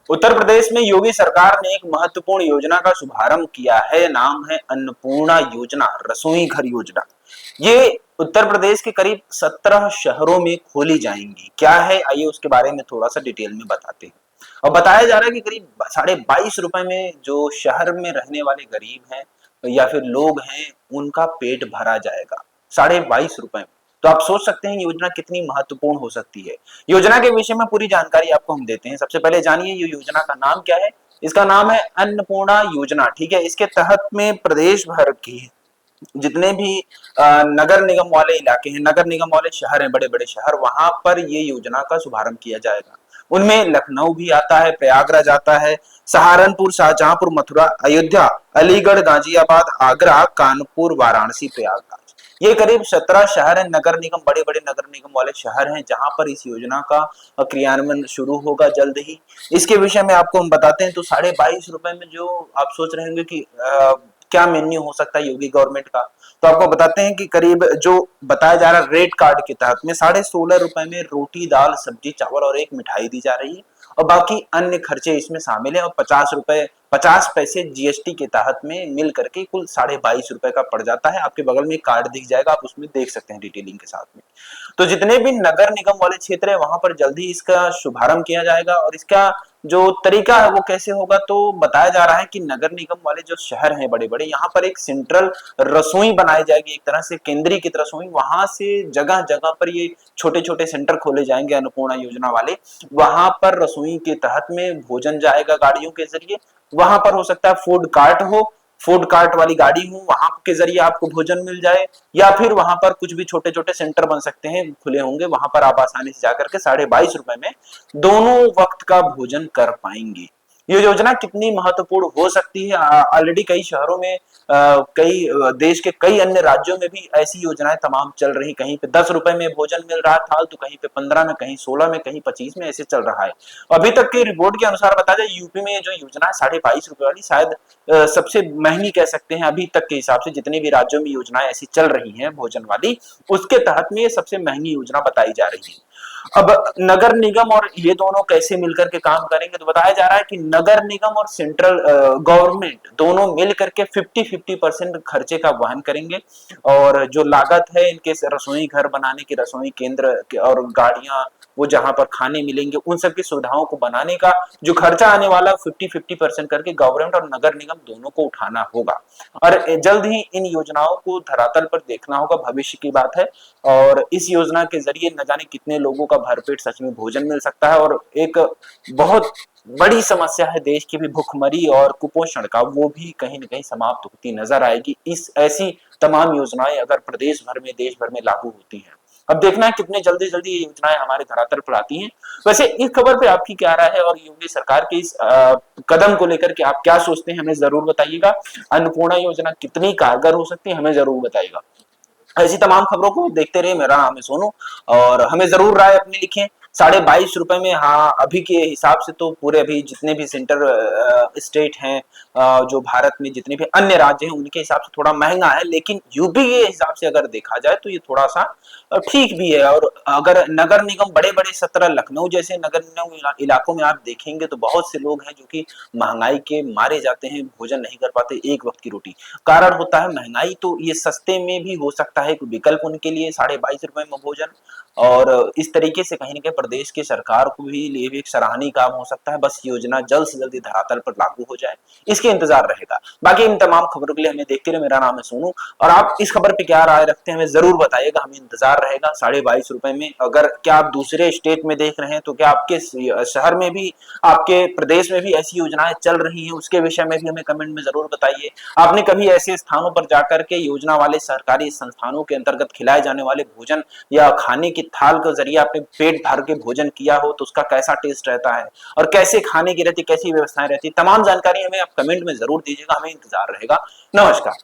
उत्तर प्रदेश में योगी सरकार ने एक महत्वपूर्ण योजना का शुभारंभ किया है। नाम है अन्नपूर्णा योजना, रसोई घर योजना। ये उत्तर प्रदेश के करीब 17 शहरों में खोली जाएंगी। क्या है, आइए उसके बारे में थोड़ा सा डिटेल में बताते हैं। और बताया जा रहा है कि करीब 22.5 रुपए में जो शहर में रहने वाले गरीब हैं या फिर लोग हैं, उनका पेट भरा जाएगा 22.5 रुपए में। तो आप सोच सकते हैं योजना कितनी महत्वपूर्ण हो सकती है। योजना के विषय में पूरी जानकारी आपको हम देते हैं। सबसे पहले जानिए ये योजना का नाम क्या है। इसका नाम है अन्नपूर्णा योजना, ठीक है। इसके तहत में प्रदेश भर की जितने भी नगर निगम वाले इलाके हैं, नगर निगम वाले शहर हैं, बड़े बड़े शहर, वहां पर ये योजना का शुभारंभ किया जाएगा। उनमें लखनऊ भी आता है, प्रयागराज आता है, सहारनपुर, शाहजहांपुर, मथुरा, अयोध्या, अलीगढ़, गाजियाबाद, आगरा, कानपुर, वाराणसी, प्रयागराज। ये करीब 17 शहर हैं, नगर निगम, बड़े बड़े नगर निगम वाले शहर हैं, जहां पर इस योजना का क्रियान्वयन शुरू होगा जल्द ही। इसके विषय में आपको हम बताते हैं। तो 22.5 रुपए में जो आप सोच रहे होंगे कि क्या मेन्यू हो सकता है योगी गवर्नमेंट का, तो आपको बताते हैं कि करीब जो बताया जा रहा है रेट कार्ड के तहत में 16.5 रुपए में रोटी, दाल, सब्जी, चावल और एक मिठाई दी जा रही है। और बाकी अन्य खर्चे इसमें शामिल है। और 50 पैसे जीएसटी के तहत में मिल करके कुल 22.5 रुपए का पड़ जाता है। आपके बगल में एक कार्ड दिख जाएगा, आप उसमें देख सकते हैं डिटेलिंग के साथ में। तो जितने भी नगर निगम वाले क्षेत्र है वहां पर जल्दी इसका शुभारंभ किया जाएगा। और इसका जो तरीका है वो कैसे होगा, तो बताया जा रहा है कि नगर निगम वाले जो शहर हैं बड़े बड़े, यहाँ पर एक सेंट्रल रसोई बनाई जाएगी, एक तरह से केंद्रीकृत रसोई। वहां से जगह जगह पर ये छोटे छोटे सेंटर खोले जाएंगे अन्नपूर्णा योजना वाले। वहां पर रसोई के तहत में भोजन जाएगा गाड़ियों के जरिए। वहां पर हो सकता है फूड कार्ट हो, फूड कार्ट वाली गाड़ी हो, वहां के जरिए आपको भोजन मिल जाए। या फिर वहां पर कुछ भी छोटे छोटे सेंटर बन सकते हैं, खुले होंगे, वहां पर आप आसानी से जाकर के 22.5 रुपए में दोनों वक्त का भोजन कर पाएंगे। ये योजना कितनी महत्वपूर्ण हो सकती है, ऑलरेडी कई शहरों में, कई देश के कई अन्य राज्यों में भी ऐसी योजनाएं तमाम चल रही। कहीं पे 10 रुपए में भोजन मिल रहा था, तो कहीं पे 15 में, कहीं 16 में, कहीं 25 में, ऐसे चल रहा है। अभी तक की रिपोर्ट के अनुसार बताया जाए, यूपी में जो योजना है 22.5 रुपए वाली, शायद सबसे महंगी कह सकते हैं अभी तक के हिसाब से। जितने भी राज्यों में योजनाएं ऐसी चल रही हैं भोजन वाली, उसके तहत में ये सबसे महंगी योजना बताई जा रही है। अब नगर निगम और ये दोनों कैसे मिलकर के काम करेंगे, तो बताया जा रहा है कि नगर निगम और सेंट्रल गवर्नमेंट दोनों मिलकर के 50-50% खर्चे का वहन करेंगे। और जो लागत है इनके रसोई घर बनाने की, रसोई केंद्र और गाड़ियां, वो जहां पर खाने मिलेंगे, उन सब की सुविधाओं को बनाने का जो खर्चा आने वाला 50-50% करके गवर्नमेंट और नगर निगम दोनों को उठाना होगा। और जल्द ही इन योजनाओं को धरातल पर देखना होगा, भविष्य की बात है। और इस योजना के जरिए न जाने कितने लोगों का भरपेट सच में भोजन मिल सकता है। और एक बहुत बड़ी समस्या है देश की भी, भुखमरी और कुपोषण का, वो भी कहीं ना कहीं समाप्त होती नजर आएगी इस ऐसी तमाम योजनाएं अगर प्रदेश भर में, देश भर में लागू होती हैं। अब देखना है कितने जल्दी जल्दी ये योजनाएं हमारे धरातल पर आती हैं। वैसे इस खबर पे आपकी क्या राय है, और योगी सरकार के इस कदम को लेकर के आप क्या सोचते हैं, हमें जरूर बताइएगा। अन्नपूर्णा योजना कितनी कारगर हो सकती है, हमें जरूर बताइएगा। ऐसी तमाम खबरों को देखते रहिए। मेरा नाम है सोनू, और हमें जरूर राय अपनी लिखें। 22.5 रुपए में, हाँ अभी के हिसाब से तो पूरे अभी जितने भी सेंटर स्टेट हैं, जो भारत में जितने भी अन्य राज्य हैं, उनके हिसाब से थोड़ा महंगा है। लेकिन यूपी के हिसाब से अगर देखा जाए तो ये थोड़ा सा ठीक भी है। और अगर नगर निगम बड़े बड़े 17 लखनऊ जैसे नगर निगम इलाकों में आप देखेंगे तो बहुत से लोग हैं जो कि महंगाई के मारे जाते हैं, भोजन नहीं कर पाते एक वक्त की रोटी। कारण होता है महंगाई। तो ये सस्ते में भी हो सकता है एक विकल्प उनके लिए 22.5 रुपए में भोजन। और इस तरीके से कहीं ना कहीं प्रदेश की सरकार को भी लिए भी एक सराहनीय काम हो सकता है। बस योजना जल्द से जल्द धरातल पर लागू हो जाए, इसके इंतजार रहेगा। बाकी इन तमाम खबरों के लिए हमें देखते रहे। मेरा नाम है सोनू, और आप इस खबर पे क्या राय रखते हैं हमें जरूर बताइएगा। हमें इंतजार रहेगा 22.5 रुपए में। अगर क्या आप दूसरे स्टेट में देख रहे हैं, तो क्या आपके शहर में भी, आपके प्रदेश में भी ऐसी योजनाएं चल रही हैं, उसके विषय में भी हमें कमेंट में जरूर बताइए। आपने कभी ऐसे स्थानों पर जाकर के योजना वाले सरकारी संस्थानों के अंतर्गत खिलाए जाने वाले भोजन या खाने की थाल के जरिए आपने पेट भर के भोजन किया हो, तो उसका कैसा टेस्ट रहता है, और कैसे खाने की रहती, कैसी व्यवस्थाएं रहती, तमाम जानकारी हमें आप कमेंट में जरूर दीजिएगा। हमें इंतजार रहेगा। नमस्कार।